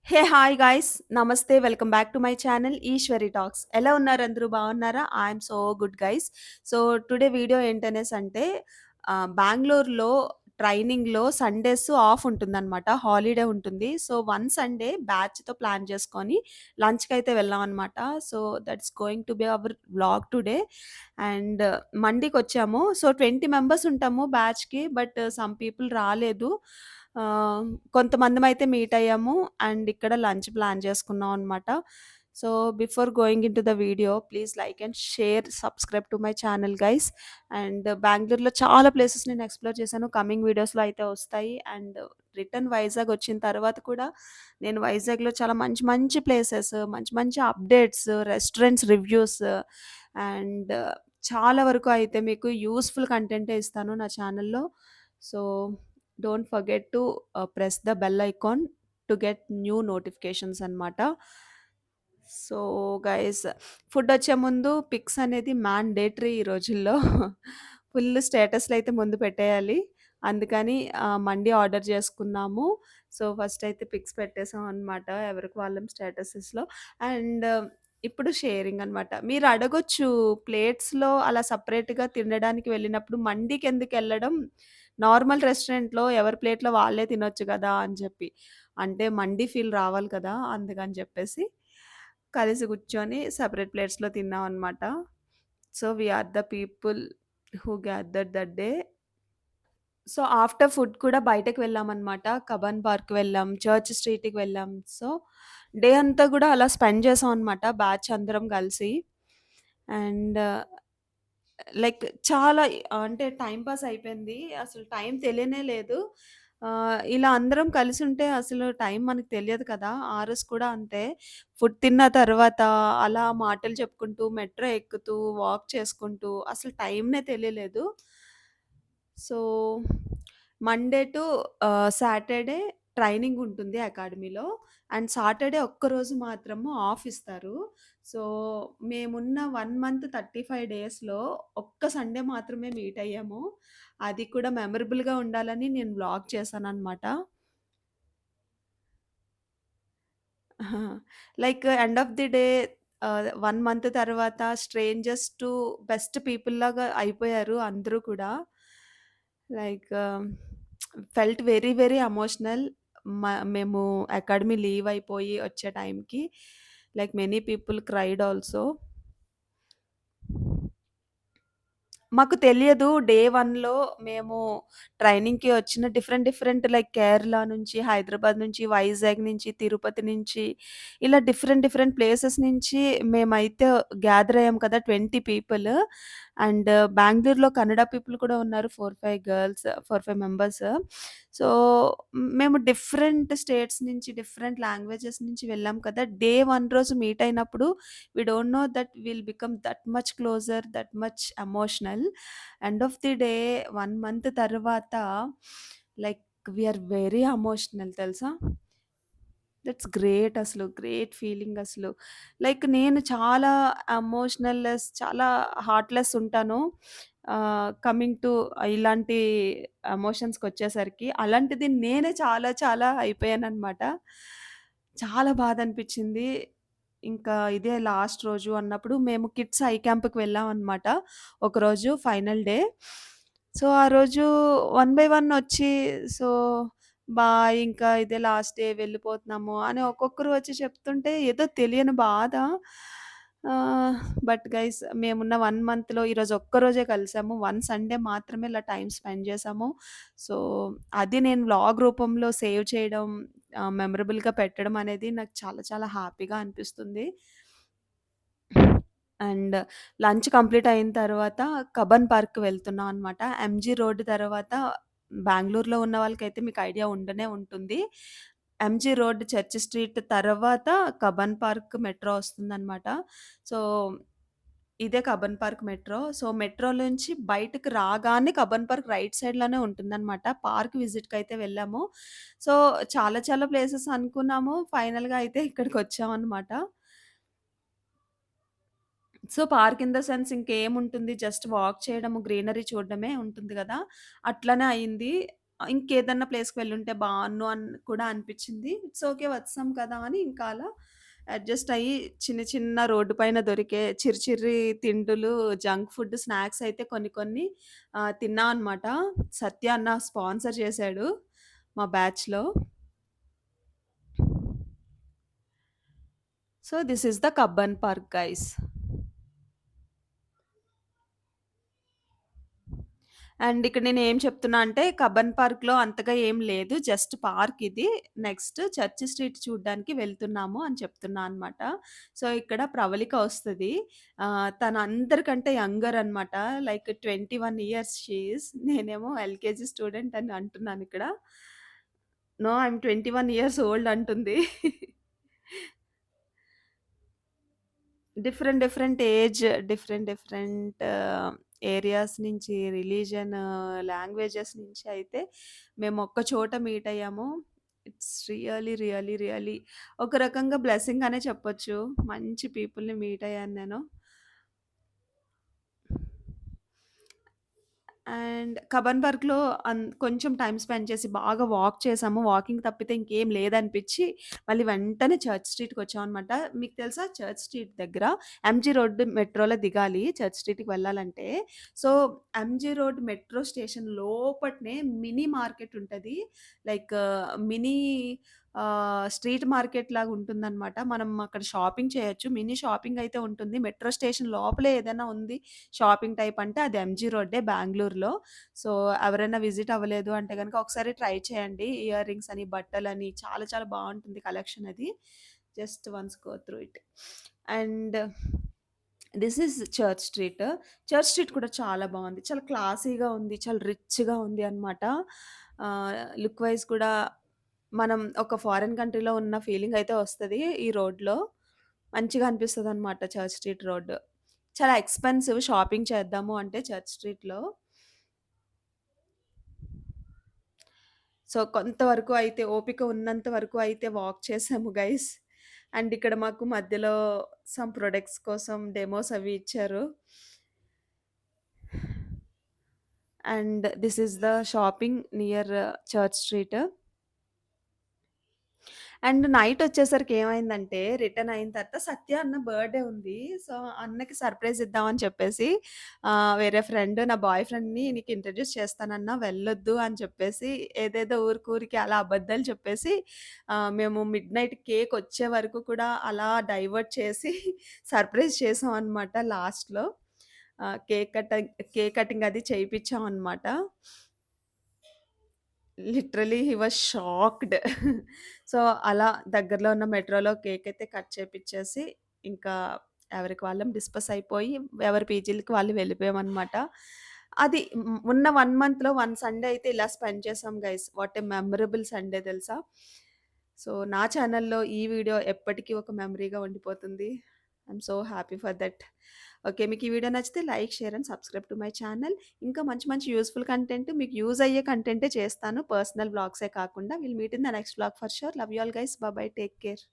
Hey hi guys namaste welcome back to my channel Eswari talks. ఎలా ఉన్నారు అందరూ బాగున్నారా? I'm so good guys. So today video ఏంటనేసి అంటే బెంగళూరులో ట్రైనింగ్లో సండేస్ ఆఫ్ ఉంటుందన్నమాట, హాలిడే ఉంటుంది. సో వన్ సండే బ్యాచ్తో ప్లాన్ చేసుకొని లంచ్కి అయితే వెళ్ళాం అనమాట. So that's going to be our vlog today. And మండీకి వచ్చాము. సో 20 మెంబర్స్ ఉంటాము బ్యాచ్కి, బట్ సమ్ పీపుల్ రాలేదు. కొంతమందమైతే మీట్ అయ్యాము అండ్ ఇక్కడ లంచ్ ప్లాన్ చేసుకున్నాం అనమాట. So before going in to the video please like and share, subscribe to my channel guys. And బెంగళూరులో చాలా ప్లేసెస్ నేను ఎక్స్ప్లోర్ చేశాను. కమింగ్ వీడియోస్లో అయితే వస్తాయి. అండ్ రిటర్న్ వైజాగ్ వచ్చిన తర్వాత కూడా నేను వైజాగ్లో చాలా మంచి మంచి ప్లేసెస్, మంచి మంచి అప్డేట్స్, రెస్టారెంట్స్ రివ్యూస్ అండ్ చాలా వరకు అయితే మీకు యూస్ఫుల్ కంటెంటే ఇస్తాను నా ఛానల్లో. So don't forget to press the bell icon to get new notifications అనమాట. సో గైస్, ఫుడ్ వచ్చే ముందు పిక్స్ అనేది మ్యాండేటరీ ఈ రోజుల్లో. ఫుల్ స్టేటస్లు అయితే ముందు పెట్టేయాలి. అందుకని మండి ఆర్డర్ చేసుకున్నాము. సో ఫస్ట్ అయితే పిక్స్ పెట్టేసాం అనమాట ఎవరికి వాళ్ళం స్టేటసెస్లో. అండ్ ఇప్పుడు షేరింగ్ అనమాట. మీరు అడగొచ్చు, ప్లేట్స్లో అలా సపరేట్గా తినడానికి వెళ్ళినప్పుడు మండికి ఎందుకు వెళ్ళడం, నార్మల్ రెస్టారెంట్‌లో ఎవరి ప్లేట్‌లో వాళ్ళే తినొచ్చు గదా! అని చెప్పి. అంటే మండి ఫీల్ రావాలి కదా! అందుకని చెప్పేసి కలిసి కూర్చొని సెపరేట్ ప్లేట్స్‌లో తిన్నామనమాట. So, we are the people who gathered that day. So, after food కూడా బయటకి వెళ్ళామనమాట. కబ్బన్ పార్క్ వెళ్ళాం, చర్చ్ స్ట్రీట్‌కి వెళ్ళాం. సో, డే అంతా గూడా అలా స్పెండ్ చేసాం అనమాట బ్యాచ్ అందరం కలిసి. అండ్ లైక్ చాలా అంటే టైమ్ పాస్ అయిపోయింది. అసలు టైం తెలియనే లేదు. ఇలా అందరం కలిసుంటే అసలు టైం మనకు తెలియదు కదా! ఆర్ఎస్ కూడా అంతే. ఫుడ్ తిన్న తర్వాత అలా మాటలు చెప్పుకుంటూ, మెట్రో ఎక్కుతూ, వాక్ చేసుకుంటూ అసలు టైంనే తెలియలేదు. So, Monday to Saturday training ఉంటుంది అకాడమీలో. అండ్ సాటర్‌డే ఒక్కరోజు మాత్రము ఆఫ్ ఇస్తారు. సో, మేమున్న 1 మంత్ 35 డేస్‌లో ఒక్క సండే మాత్రమే మీట్ అయ్యాము. అది కూడా మెమరబుల్‌గా ఉండాలని నేను వ్లాగ్ చేశాననమాట. Like end of the day 1 month తర్వాత స్ట్రేంజర్స్ టు బెస్ట్ పీపుల్ లాగా అయిపోయారు అందరూ కూడా. Like felt very very emotional. మేము అకాడమీ లీవ్ అయిపోయి వచ్చే టైంకి like many people cried also. మాకు తెలియదు. డే 1లో మేము ట్రైనింగ్‌కి వచ్చిన డిఫరెంట్ డిఫరెంట్ లైక్ కేరళ నుంచి, హైదరాబాద్ నుంచి, వైజాగ్ నుంచి, తిరుపతి నుంచి ఇలా డిఫరెంట్ డిఫరెంట్ ప్లేసెస్ నుంచి మేమైతే గ్యాదర్ అయ్యాం కదా! 20 పీపుల్. అండ్ బెంగుళూరులో కన్నడ పీపుల్ కూడా ఉన్నారు. 4, 5 గర్ల్స్, 4, 5 మెంబర్స్. సో, మేము డిఫరెంట్ స్టేట్స్ నుంచి, డిఫరెంట్ లాంగ్వేజెస్ నుంచి వెళ్ళాం కదా! డే 1 రోజు మీట్ అయినప్పుడు we don't know that will become that much closer, that much emotional. End of the day 1 month తర్వాత like we are very emotional తెలుసా? That's great అసలు. గ్రేట్ ఫీలింగ్ అసలు. లైక్ నేను చాలా ఎమోషనల్ చాలా హార్ట్‌లెస్ ఉంటాను. కమింగ్ టు ఇలాంటి ఎమోషన్స్‌కొచ్చేసరికి. అలాంటిది నేనే చాలా చాలా అయిపోయాననమాట. చాలా బాధ అనిపిచ్చింది. ఇంకా ఇదే లాస్ట్ రోజు అన్నప్పుడు మేము కిడ్స్ ఐ క్యాంప్‌కి వెళ్ళామనమాట. ఒకరోజు ఫైనల్ డే. సో, ఆ రోజు వన్ బై వన్ వచ్చి సో బాయ్, ఇంకా ఇదే లాస్ట్ డే వెళ్ళిపోతున్నాము అని ఒక్కొక్కరు వచ్చి చెప్తుంటే ఏదో తెలియని బాధ. బట్ గైస్ మేమున్న 1 మంత్‌లో ఈరోజు ఒక్కరోజే కలిసాము. 1 సండే మాత్రమే ఇలా టైమ్ స్పెండ్ చేశాము. సో, అది నేను వ్లాగ్ రూపంలో సేవ్ చేయడం, మెమరబుల్‌గా పెట్టడం అనేది నాకు చాలా చాలా హ్యాపీగా అనిపిస్తుంది. అండ్ లంచ్ కంప్లీట్ అయిన తర్వాత కబ్బన్ పార్క్ వెళ్తున్నాం అనమాట. ఎంజీ రోడ్ తర్వాత బెంగుళూరులో ఉన్న వాళ్ళకైతే మీకు ఐడియా ఉండనే ఉంటుంది. ఎంజీ రోడ్, చర్చ్ స్ట్రీట్ తర్వాత కబ్బన్ పార్క్ మెట్రో వస్తుందనమాట. సో, ఇదే కబ్బన్ పార్క్ మెట్రో. సో, మెట్రోలో నుంచి బయటకి రాగానే కబ్బన్ పార్క్ రైట్ సైడ్‌లోనే ఉంటుందనమాట. పార్క్ విజిట్‌కయితే వెళ్ళాము. సో, చాలా చాలా ప్లేసెస్ అనుకున్నాము. ఫైనల్‌గా అయితే ఇక్కడికొచ్చామనమాట. So, park in the sense ఇంకేముంటుంది, జస్ట్ వాక్ చేయడము, గ్రీనరీ చూడడమే ఉంటుంది గదా! అట్లనే అయింది. ఇంకేదన్నా ప్లేస్‌కి వెళ్ళుంటే బావున్ను కూడా అనిపిచ్చింది. ఇట్స్ ఓకే వచ్చాం కదా! అని ఇంకా అలా అడ్జస్ట్ అయ్యి చిన్న చిన్న రోడ్డు పైన దొరికే చిరు తిండులు, జంక్ ఫుడ్, స్నాక్స్ అయితే కొన్ని కొన్ని తిన్నాం అనమాట. సత్య అన్న స్పాన్సర్ చేశాడు మా బ్యాచ్‌లో. So, this is the Cubbon park guys. And ఇక్కడ నేనేం చెప్తున్నా అంటే, కబ్బన్ పార్క్‌లో అంతగా ఏం లేదు. జస్ట్ పార్క్ ఇది. నెక్స్ట్ చర్చ్ స్ట్రీట్ చూడ్డానికి వెళ్తున్నాము అని చెప్తున్నా అనమాట. సో, ఇక్కడ ప్రవళిక వస్తది. తను అందరికంటే యంగర్ అనమాట. Like 21 years she is. నేనేమో ఎల్‌కేజీ స్టూడెంట్ అని అంటున్నానిక్కడ. No, I am 21 years old అంటుంది. డిఫరెంట్ ఏజ్, డిఫరెంట్ ఏరియాస్ నుంచి, రిలీజియన్, లాంగ్వేజెస్ నుంచి అయితే మేమొక్క చోట మీట్ అయ్యాము. ఇట్స్ రియల్లీ ఒక రకంగా బ్లెస్సింగ్ అనే చెప్పొచ్చు. మంచి పీపుల్‌ని మీట్ అయ్యాను నేను. అండ్ కబ్బన్ పార్క్‌లో కొంచెం టైమ్ స్పెండ్ చేసి బాగా వాక్ చేసాము. వాకింగ్ తప్పితే ఇంకేం లేదనిపిచ్చి, మళ్ళీ వెంటనే చర్చ్ స్ట్రీట్‌కొచ్చామనమాట. మీకు తెలుసా చర్చ్ స్ట్రీట్ దగ్గర ఎంజీ రోడ్ మెట్రోలో దిగాలి చర్చ్ స్ట్రీట్‌కి వెళ్ళాలంటే. So, MG road metro station లోపటనే మినీ మార్కెట్ ఉంటది. లైక్ మినీ స్ట్రీట్ మార్కెట్ లాగా ఉంటుందనమాట. మనం అక్కడ షాపింగ్ చేయొచ్చు. మినీ షాపింగ్ అయితే ఉంటుంది. మెట్రో స్టేషన్ లోపలే ఏదైనా ఉంది షాపింగ్ టైప్ అంటే అది ఎంజీ రోడ్డే బెంగుళూరులో. సో, ఎవరైనా విజిట్ అవ్వలేదు అంటే గనక ఒకసారి ట్రై చేయండి. ఇయర్ రింగ్స్ అని, బట్టలని చాలా చాలా బావుంటుంది కలెక్షన్ అది. Just once go through it. And this is church street. Church street కూడా చాలా బావుంది. చాలా క్లాసీగా ఉంది. చాలా రిచ్‌గా ఉంది అనమాట. లుక్ వైస్ కూడా మనం ఒక ఫారిన్ కంట్రీలో ఉన్న ఫీలింగ్ అయితే వస్తది ఈ రోడ్‌లో. మంచిగా అనిపిస్తదనమాట చర్చ్ స్ట్రీట్ రోడ్. చాలా ఎక్స్‌పెన్సివ్ షాపింగ్ చేద్దాము అంటే చర్చ్ స్ట్రీట్‌లో. సో, కొంతవరకు అయితే ఓపిక ఉన్నంత వరకు అయితే వాక్ చేసాము గైస్. అండ్ ఇక్కడ మాకు మధ్యలో సమ్ ప్రొడక్ట్స్ కోసం డెమోస్ అవి ఇచ్చారు. And this is the shopping near church street. And నైటొచ్చేసరికి ఏమైందంటే, రిటర్న్ అయిన తర్వాత సత్య అన్న బర్త్‌డే ఉంది. సో, అన్నకి సర్ప్రైజ్ ఇద్దామని చెప్పేసి వేరే ఫ్రెండ్ నా బాయ్ ఫ్రెండ్‌ని నీకు ఇంట్రొడ్యూస్ చేస్తానన్నా వెళ్ళొద్దు అని చెప్పేసి ఏదేదో ఊరికి అలా అబద్దాలు చెప్పేసి మేము మిడ్‌నైట్ కేకొచ్చే వరకు కూడా అలా డైవర్ట్ చేసి సర్ప్రైజ్ చేసామనమాట లాస్ట్‌లో. కేక్ కటింగ్ అది చేయిపిచ్చామనమాట. Literally he was shocked. So, అలా దగ్గరలో ఉన్న మెట్రోలో కేకయితే కట్ చేపిచ్చేసి, ఇంకా ఎవరికి వాళ్ళం డిస్పర్స్ అయిపోయి, ఎవరి పీజీలకి వాళ్ళు వెళ్ళిపోయామనమాట. అది ఉన్న 1 మంత్‌లో 1 సండే అయితే ఇలా స్పెండ్ చేసాం guys. What a memorable Sunday తెలుసా? సో, నా ఛానెల్‌లో ఈ వీడియో ఎప్పటికి ఒక మెమరీగా ఉండిపోతుంది. I'm so happy for that. Okay. మీకు ఈ వీడియో నచ్చితే like, share and subscribe to my channel. ఇంకా మంచి మంచి యూజ్‌ఫుల్ కంటెంట్ మీకు యూజ్ అయ్యే కంటెంటే చేస్తాను. పర్సనల్ వ్లాగ్సే కాకుండా. Will meet in the next vlog for sure. Love you all guys. By by. Take care.